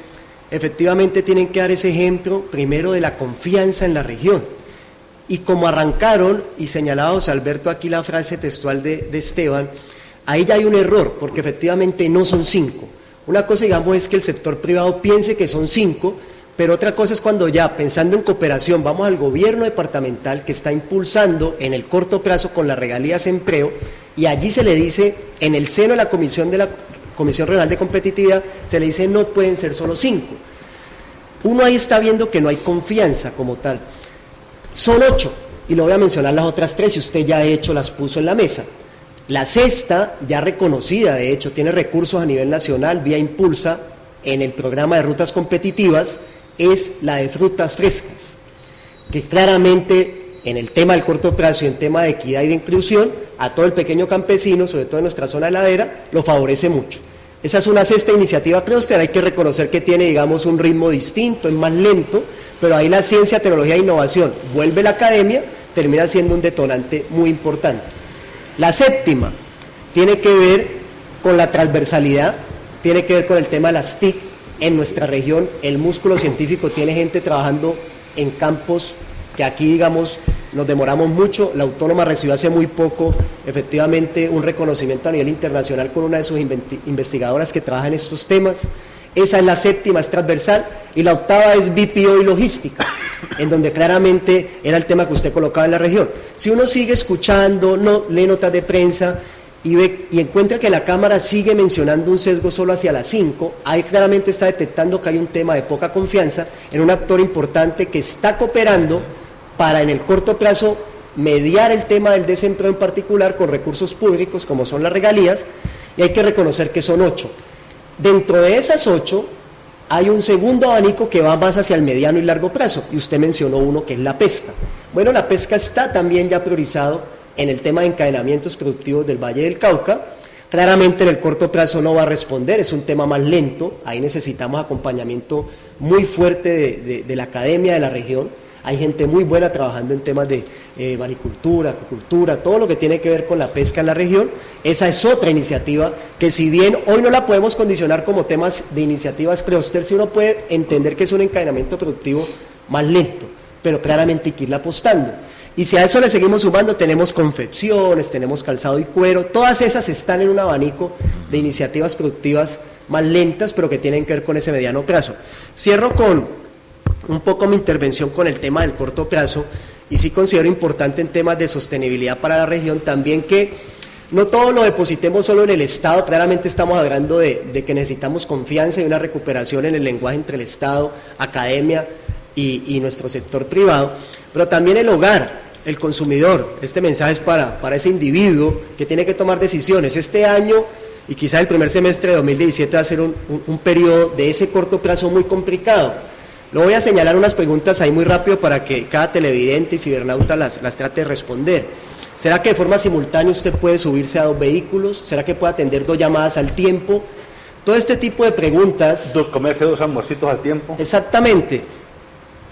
efectivamente tienen que dar ese ejemplo primero de la confianza en la región, y como arrancaron, y señalaba José Alberto aquí la frase textual de Esteban, ahí ya hay un error, porque efectivamente no son 5. Una cosa, digamos, es que el sector privado piense que son 5, pero otra cosa es cuando ya, pensando en cooperación, vamos al gobierno departamental que está impulsando en el corto plazo con las regalías empleo, y allí se le dice, en el seno de la Comisión Regional de Competitividad, se le dice no pueden ser solo 5. Uno ahí está viendo que no hay confianza como tal. Son 8, y lo voy a mencionar las otras 3, si usted ya de hecho las puso en la mesa. La sexta, ya reconocida, de hecho, tiene recursos a nivel nacional, vía Impulsa, en el programa de rutas competitivas, es la de frutas frescas, que claramente en el tema del corto plazo y en tema de equidad y de inclusión, a todo el pequeño campesino, sobre todo en nuestra zona heladera, lo favorece mucho. Esa es una sexta iniciativa clúster, hay que reconocer que tiene, digamos, un ritmo distinto, es más lento, pero ahí la ciencia, tecnología e innovación, vuelve la academia, termina siendo un detonante muy importante. La séptima tiene que ver con la transversalidad, tiene que ver con el tema de las TIC. En nuestra región el músculo científico tiene gente trabajando en campos que aquí, digamos, nos demoramos mucho. La Autónoma recibió hace muy poco, efectivamente, un reconocimiento a nivel internacional con una de sus investigadoras que trabaja en estos temas. Esa es la séptima, es transversal, y la octava es BPO y logística, en donde claramente era el tema que usted colocaba en la región. Si uno sigue escuchando, lee notas de prensa y ve y encuentra que la Cámara sigue mencionando un sesgo solo hacia las 5, ahí claramente está detectando que hay un tema de poca confianza en un actor importante que está cooperando para en el corto plazo mediar el tema del desempleo en particular con recursos públicos como son las regalías, y hay que reconocer que son 8. Dentro de esas 8 hay un segundo abanico que va más hacia el mediano y largo plazo, y usted mencionó uno que es la pesca. Bueno, la pesca está también ya priorizado en el tema de encadenamientos productivos del Valle del Cauca. Claramente en el corto plazo no va a responder, es un tema más lento, ahí necesitamos acompañamiento muy fuerte de la academia de la región. Hay gente muy buena trabajando en temas de maricultura, acuicultura, todo lo que tiene que ver con la pesca en la región. Esa es otra iniciativa que, si bien hoy no la podemos condicionar como temas de iniciativas clúster, sí uno puede entender que es un encadenamiento productivo más lento, pero claramente hay que irla apostando. Y si a eso le seguimos sumando, tenemos confecciones, tenemos calzado y cuero, todas esas están en un abanico de iniciativas productivas más lentas, pero que tienen que ver con ese mediano plazo. Cierro con un poco mi intervención con el tema del corto plazo, y sí considero importante en temas de sostenibilidad para la región también que no todo lo depositemos solo en el Estado. Claramente estamos hablando de que necesitamos confianza y una recuperación en el lenguaje entre el Estado, academia y nuestro sector privado, pero también el hogar, el consumidor. Este mensaje es para ese individuo que tiene que tomar decisiones. Este año y quizá el primer semestre de 2017 va a ser un periodo de ese corto plazo muy complicado. Lo voy a señalar unas preguntas ahí muy rápido para que cada televidente y cibernauta las trate de responder. ¿Será que de forma simultánea usted puede subirse a 2 vehículos? ¿Será que puede atender 2 llamadas al tiempo? Todo este tipo de preguntas. ¿Comerse 2 almuercitos al tiempo? Exactamente.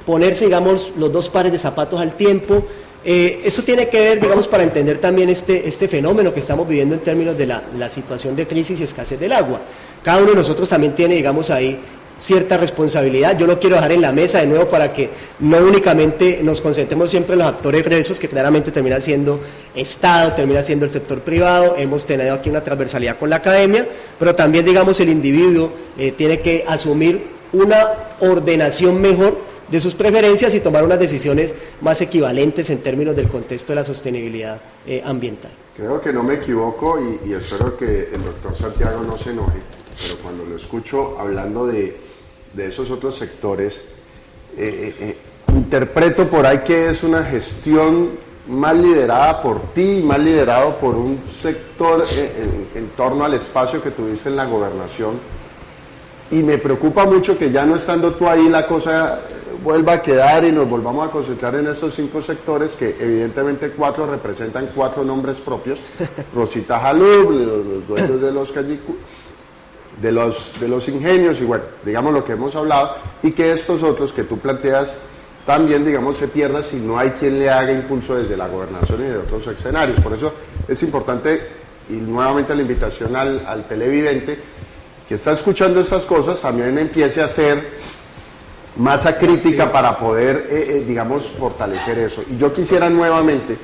Ponerse, digamos, los 2 pares de zapatos al tiempo. Esto tiene que ver, digamos, para entender también este fenómeno que estamos viviendo en términos de la situación de crisis y escasez del agua. Cada uno de nosotros también tiene, digamos, ahí cierta responsabilidad. Yo lo quiero dejar en la mesa de nuevo para que no únicamente nos concentremos siempre en los actores gruesos, que claramente termina siendo Estado, termina siendo el sector privado. Hemos tenido aquí una transversalidad con la academia, pero también, digamos, el individuo tiene que asumir una ordenación mejor de sus preferencias y tomar unas decisiones más equivalentes en términos del contexto de la sostenibilidad ambiental. Creo que no me equivoco y espero que el doctor Santiago no se enoje, pero cuando lo escucho hablando de esos otros sectores, interpreto por ahí que es una gestión más liderada por ti, más liderado por un sector en torno al espacio que tuviste en la gobernación, y me preocupa mucho que ya no estando tú ahí la cosa vuelva a quedar y nos volvamos a concentrar en esos 5 sectores que evidentemente 4 representan 4 nombres propios. Rosita Jalub, los dueños de los ingenios y bueno, digamos lo que hemos hablado, y que estos otros que tú planteas también, digamos, se pierdan si no hay quien le haga impulso desde la gobernación y de otros escenarios. Por eso es importante, y nuevamente la invitación al televidente que está escuchando estas cosas, también empiece a hacer masa crítica para poder, digamos, fortalecer eso. Y yo quisiera nuevamente,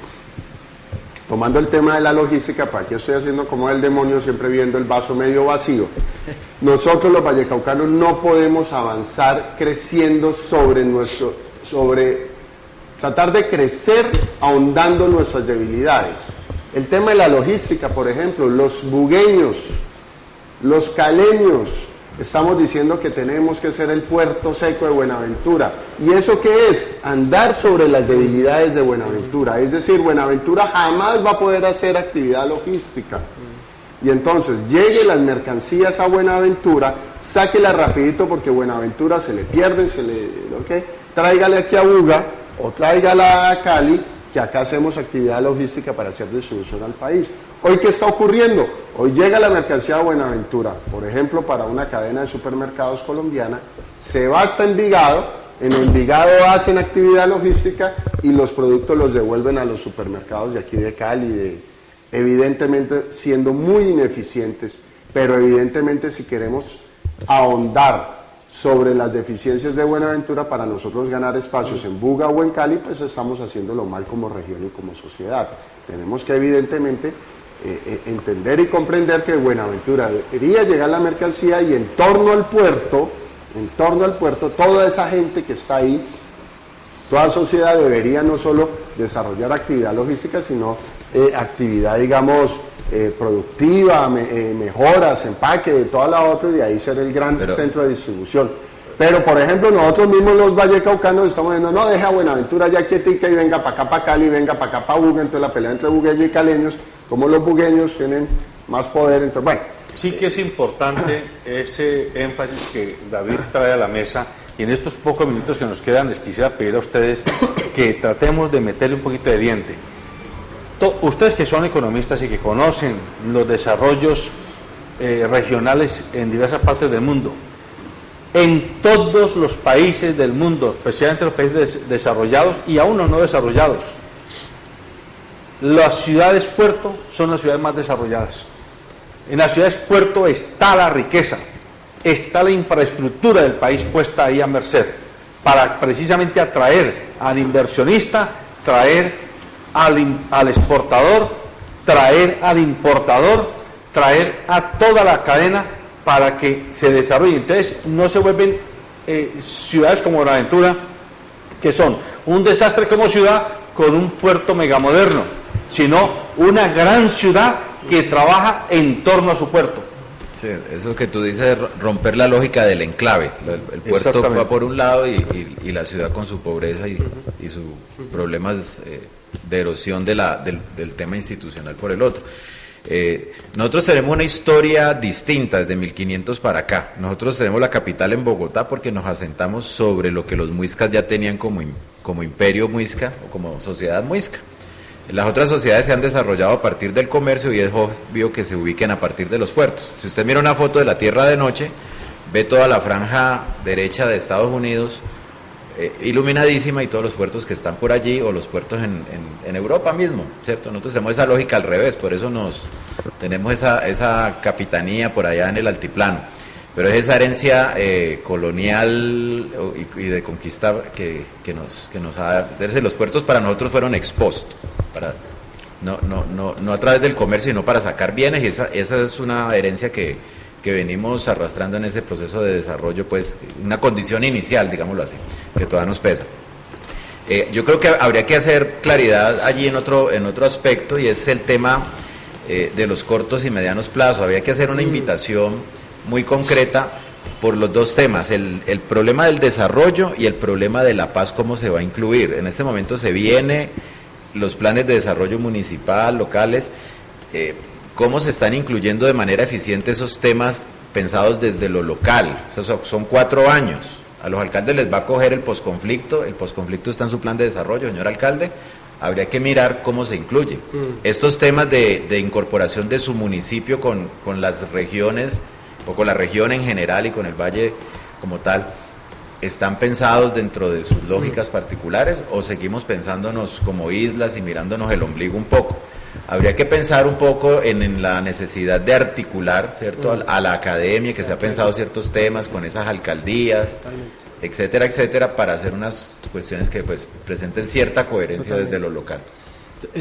tomando el tema de la logística, para que estoy haciendo como el demonio, siempre viendo el vaso medio vacío, nosotros los vallecaucanos no podemos avanzar creciendo sobre tratar de crecer ahondando nuestras debilidades. El tema de la logística, por ejemplo, los bugueños, los caleños, estamos diciendo que tenemos que ser el puerto seco de Buenaventura. ¿Y eso qué es? Andar sobre las debilidades de Buenaventura. Es decir, Buenaventura jamás va a poder hacer actividad logística. Y entonces, llegue las mercancías a Buenaventura, sáquelas rapidito porque Buenaventura se le pierden, tráigale aquí a Buga o tráigala a Cali, que acá hacemos actividad logística para hacer distribución al país. ¿Hoy qué está ocurriendo? Hoy llega la mercancía a Buenaventura, por ejemplo, para una cadena de supermercados colombiana, se va hasta Envigado, en Envigado hacen actividad logística y los productos los devuelven a los supermercados de aquí de Cali, evidentemente siendo muy ineficientes, pero evidentemente si queremos ahondar sobre las deficiencias de Buenaventura para nosotros ganar espacios en Buga o en Cali, pues estamos haciéndolo mal como región y como sociedad. Tenemos que evidentemente entender y comprender que de Buenaventura debería llegar la mercancía y en torno al puerto, toda esa gente que está ahí, toda sociedad debería no solo desarrollar actividad logística, sino actividad, digamos, productiva, mejoras, empaque, de toda la otra, y de ahí ser el gran centro de distribución. Pero, por ejemplo, nosotros mismos los vallecaucanos estamos diciendo, no, deja Buenaventura ya quietica y venga para acá, para Cali, venga para acá, para Buga. Entonces la pelea entre bugueños y caleños, como los bugueños tienen más poder, entonces, bueno. Sí que es importante ese énfasis que David trae a la mesa, y en estos pocos minutos que nos quedan les quisiera pedir a ustedes que tratemos de meterle un poquito de diente. Ustedes que son economistas y que conocen los desarrollos regionales en diversas partes del mundo, en todos los países del mundo, especialmente los países desarrollados y aún los no desarrollados, las ciudades puerto son las ciudades más desarrolladas. En las ciudades puerto está la riqueza, está la infraestructura del país puesta ahí a merced, para precisamente atraer al inversionista, traer al exportador, traer al importador, traer a toda la cadena para que se desarrolle. Entonces no se vuelven ciudades como Buenaventura, que son un desastre como ciudad con un puerto megamoderno, sino una gran ciudad que trabaja en torno a su puerto. Sí, eso que tú dices, romper la lógica del enclave. El puerto va por un lado y la ciudad con su pobreza y sus problemas de erosión del tema institucional por el otro. Nosotros tenemos una historia distinta desde 1500 para acá. Nosotros tenemos la capital en Bogotá porque nos asentamos sobre lo que los muiscas ya tenían como imperio muisca o como sociedad muisca. Las otras sociedades se han desarrollado a partir del comercio y es obvio que se ubiquen a partir de los puertos. Si usted mira una foto de la Tierra de noche, ve toda la franja derecha de Estados Unidos iluminadísima y todos los puertos que están por allí o los puertos en Europa mismo, ¿cierto? Nosotros tenemos esa lógica al revés, por eso tenemos esa capitanía por allá en el altiplano. Pero es esa herencia colonial y de conquista que nos ha... Los puertos para nosotros fueron ex post, no a través del comercio, sino para sacar bienes, y esa es una herencia que venimos arrastrando en ese proceso de desarrollo, pues una condición inicial, digámoslo así, que todavía nos pesa. Yo creo que habría que hacer claridad allí en otro aspecto, y es el tema de los cortos y medianos plazos. Habría que hacer una invitación muy concreta por los dos temas, el problema del desarrollo y el problema de la paz, cómo se va a incluir. En este momento se viene los planes de desarrollo municipal, locales, cómo se están incluyendo de manera eficiente esos temas pensados desde lo local. O sea, son 4 años. A los alcaldes les va a coger el posconflicto está en su plan de desarrollo, señor alcalde. Habría que mirar cómo se incluye. Estos temas de incorporación de su municipio con las regiones, o con la región en general y con el valle como tal, ¿están pensados dentro de sus lógicas particulares o seguimos pensándonos como islas y mirándonos el ombligo un poco? Habría que pensar un poco en la necesidad de articular, ¿cierto?, a la academia, que se ha pensado ciertos temas con esas alcaldías, etcétera, etcétera, para hacer unas cuestiones que pues presenten cierta coherencia desde lo local.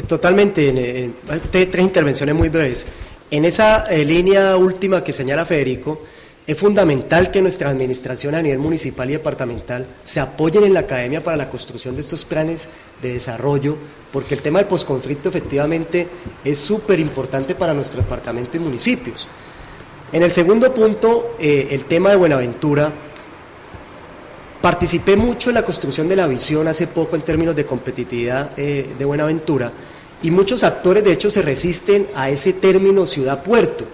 Totalmente, 3 intervenciones muy breves. En esa línea última que señala Federico, es fundamental que nuestra administración a nivel municipal y departamental se apoyen en la academia para la construcción de estos planes de desarrollo, porque el tema del posconflicto efectivamente es súper importante para nuestro departamento y municipios. En el segundo punto, el tema de Buenaventura, participé mucho en la construcción de la visión hace poco en términos de competitividad de Buenaventura, y muchos actores de hecho se resisten a ese término ciudad-puerto.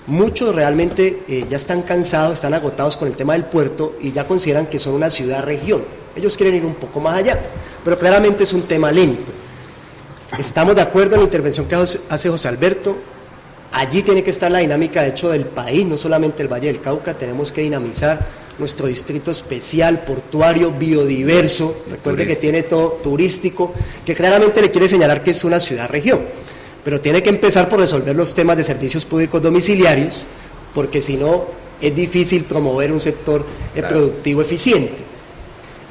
Muchos realmente ya están cansados, están agotados con el tema del puerto y ya consideran que son una ciudad-región. Ellos quieren ir un poco más allá, pero claramente es un tema lento. Estamos de acuerdo en la intervención que hace José Alberto. Allí tiene que estar la dinámica de hecho del país, no solamente el Valle del Cauca. Tenemos que dinamizar nuestro distrito especial, portuario, biodiverso, recuerde que tiene todo turístico, que claramente le quiere señalar que es una ciudad-región, pero tiene que empezar por resolver los temas de servicios públicos domiciliarios, porque si no es difícil promover un sector productivo eficiente.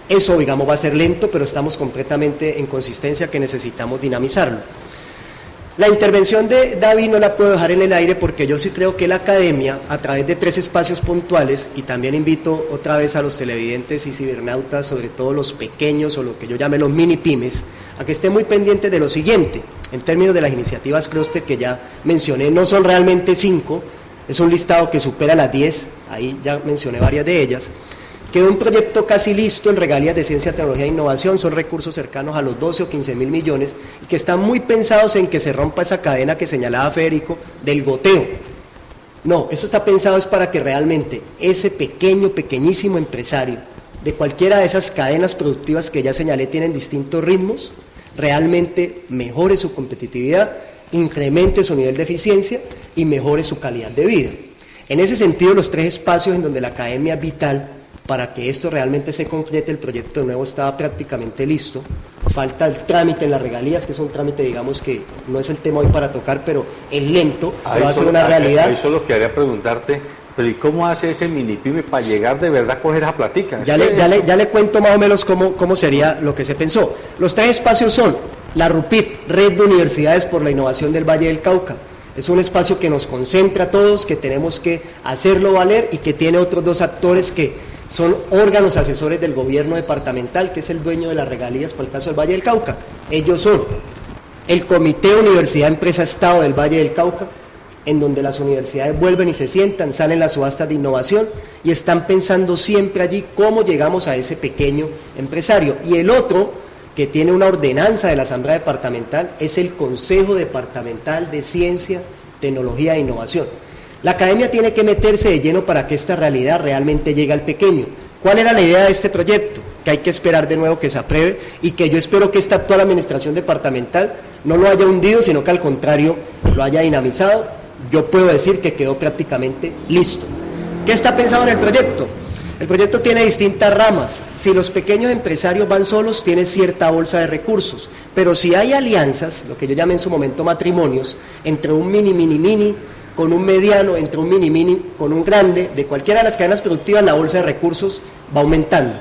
Eso, digamos, va a ser lento, pero estamos completamente en consistencia que necesitamos dinamizarlo. La intervención de David no la puedo dejar en el aire porque yo sí creo que la academia, a través de 3 espacios puntuales, y también invito otra vez a los televidentes y cibernautas, sobre todo los pequeños o lo que yo llame los mini pymes, a que estén muy pendientes de lo siguiente, en términos de las iniciativas clúster que ya mencioné. No son realmente 5, es un listado que supera las 10, ahí ya mencioné varias de ellas. Quedó un proyecto casi listo en regalías de ciencia, tecnología e innovación, son recursos cercanos a los 12 o 15 mil millones, y que están muy pensados en que se rompa esa cadena que señalaba Federico del goteo. No, eso está pensado es para que realmente ese pequeñísimo empresario, de cualquiera de esas cadenas productivas que ya señalé tienen distintos ritmos, realmente mejore su competitividad, incremente su nivel de eficiencia y mejore su calidad de vida. En ese sentido, los 3 espacios en donde la academia es vital para que esto realmente se concrete. El proyecto de nuevo estaba prácticamente listo, falta el trámite en las regalías, que es un trámite, digamos, que no es el tema hoy para tocar, pero es lento, pero va a ser una realidad. Eso es lo que quería preguntarte, pero ¿y cómo hace ese mini pyme para llegar de verdad a coger esa platica? Ya le cuento más o menos cómo sería lo que se pensó. Los 3 espacios son la RUPIP, Red de Universidades por la Innovación del Valle del Cauca. Es un espacio que nos concentra a todos, que tenemos que hacerlo valer y que tiene otros 2 actores que son órganos asesores del gobierno departamental, que es el dueño de las regalías para el caso del Valle del Cauca. Ellos son el Comité Universidad Empresa Estado del Valle del Cauca, en donde las universidades vuelven y se sientan, salen las subastas de innovación y están pensando siempre allí cómo llegamos a ese pequeño empresario. Y el otro, que tiene una ordenanza de la Asamblea Departamental, es el Consejo Departamental de Ciencia, Tecnología e Innovación. La academia tiene que meterse de lleno para que esta realidad realmente llegue al pequeño. ¿Cuál era la idea de este proyecto? Que hay que esperar de nuevo que se apruebe y que yo espero que esta actual administración departamental no lo haya hundido, sino que al contrario lo haya dinamizado. Yo puedo decir que quedó prácticamente listo. ¿Qué está pensado en el proyecto? El proyecto tiene distintas ramas. Si los pequeños empresarios van solos, tiene cierta bolsa de recursos, pero si hay alianzas, lo que yo llamé en su momento matrimonios, entre un mini, con un mediano, entre un mini, con un grande, de cualquiera de las cadenas productivas, la bolsa de recursos va aumentando.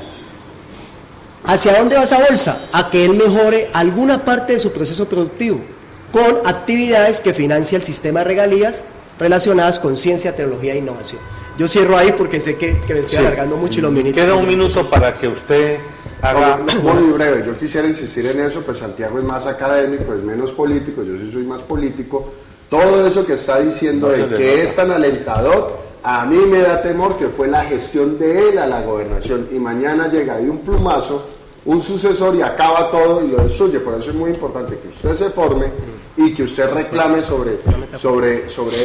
¿Hacia dónde va esa bolsa? A que él mejore alguna parte de su proceso productivo, con actividades que financia el sistema de regalías relacionadas con ciencia, tecnología e innovación. Yo cierro ahí porque sé que me estoy alargando mucho y los minutos. Queda un minuto para que usted haga... Muy breve, yo quisiera insistir en eso, pues Santiago es más académico, es menos político, yo sí soy más político. Todo eso que está diciendo él, que es tan alentador, a mí me da temor que fue la gestión de él a la gobernación y mañana llega de un plumazo un sucesor y acaba todo y lo destruye. Por eso es muy importante que usted se forme y que usted reclame sobre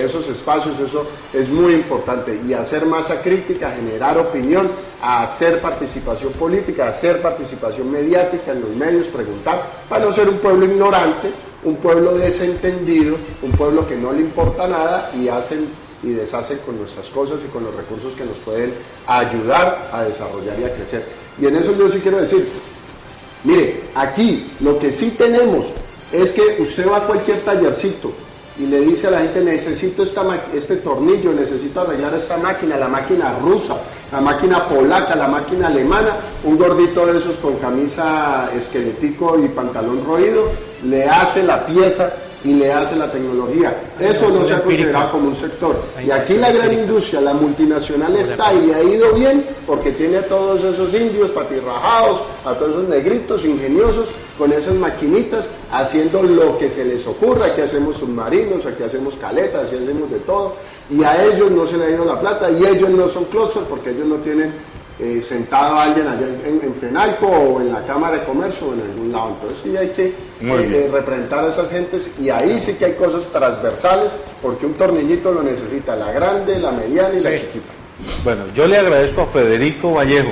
esos espacios. Eso es muy importante, y hacer masa crítica, generar opinión, hacer participación política, hacer participación mediática en los medios, preguntar, para no ser un pueblo ignorante, un pueblo desentendido, un pueblo que no le importa nada y hacen y deshacen con nuestras cosas y con los recursos que nos pueden ayudar a desarrollar y a crecer. Y en eso yo sí quiero decir, mire, aquí lo que sí tenemos es que usted va a cualquier tallercito y le dice a la gente, necesito este tornillo, necesito arreglar esta máquina, la máquina rusa, la máquina polaca, la máquina alemana, un gordito de esos con camisa esquelético y pantalón roído, le hace la pieza y le hace la tecnología. Eso no se ha considerado como un sector. Y aquí la gran industria, la multinacional está y le ha ido bien porque tiene a todos esos indios patirrajados, a todos esos negritos ingeniosos con esas maquinitas haciendo lo que se les ocurra. Aquí hacemos submarinos, aquí hacemos caletas, aquí hacemos de todo. Y a ellos no se le ha ido la plata y ellos no son clúster porque ellos no tienen sentado a alguien allá en FENALCO o en la Cámara de Comercio o en algún lado. Entonces sí hay que representar a esas gentes, y ahí sí que hay cosas transversales, porque un tornillito lo necesita la grande, la mediana y la chiquita. Bueno, yo le agradezco a Federico Vallejo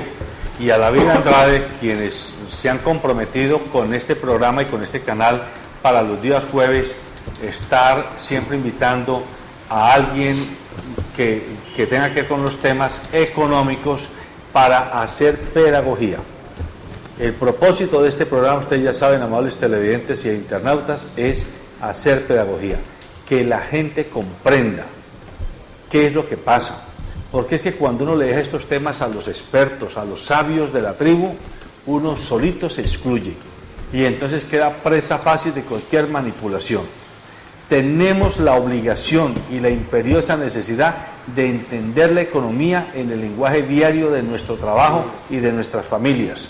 y a David Andrade, quienes se han comprometido con este programa y con este canal para los días jueves, estar siempre invitando a alguien que tenga que ver con los temas económicos para hacer pedagogía. El propósito de este programa, ustedes ya saben, amables televidentes y internautas, es hacer pedagogía, que la gente comprenda qué es lo que pasa, porque es que cuando uno le deja estos temas a los expertos, a los sabios de la tribu, uno solito se excluye y entonces queda presa fácil de cualquier manipulación. Tenemos la obligación y la imperiosa necesidad de entender la economía en el lenguaje diario de nuestro trabajo y de nuestras familias,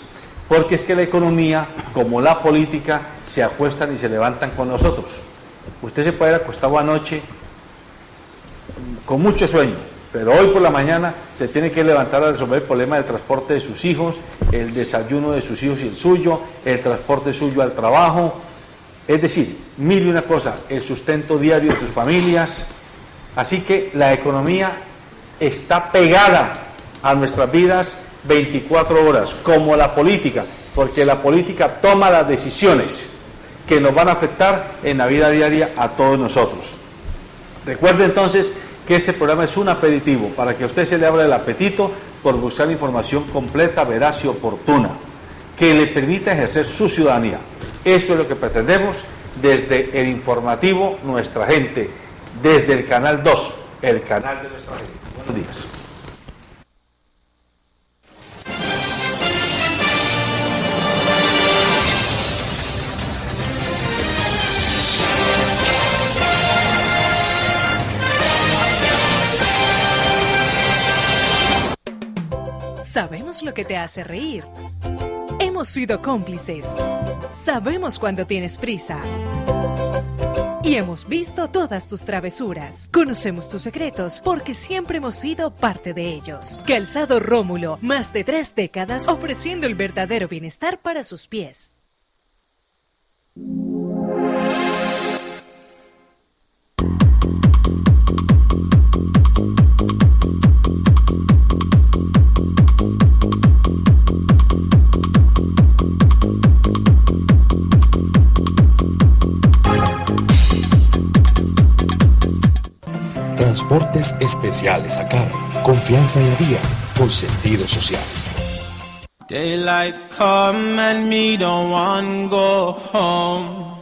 porque es que la economía, como la política, se acuestan y se levantan con nosotros. Usted se puede haber acostado anoche con mucho sueño, pero hoy por la mañana se tiene que levantar a resolver el problema del transporte de sus hijos, el desayuno de sus hijos y el suyo, el transporte suyo al trabajo. Es decir, mil y una cosa, el sustento diario de sus familias. Así que la economía está pegada a nuestras vidas 24 horas, como la política, porque la política toma las decisiones que nos van a afectar en la vida diaria a todos nosotros. Recuerde entonces que este programa es un aperitivo para que a usted se le abra el apetito por buscar información completa, veraz y oportuna, que le permita ejercer su ciudadanía. Eso es lo que pretendemos desde el informativo Nuestra Gente, desde el Canal 2, el canal de nuestra gente. Buenos días. Sabemos lo que te hace reír. Hemos sido cómplices. Sabemos cuando tienes prisa. Y hemos visto todas tus travesuras. Conocemos tus secretos porque siempre hemos sido parte de ellos. Calzado Rómulo, más de 3 décadas ofreciendo el verdadero bienestar para sus pies. Transportes especiales a cargo. Confianza en la vía con sentido social. Daylight come and me don't want go home.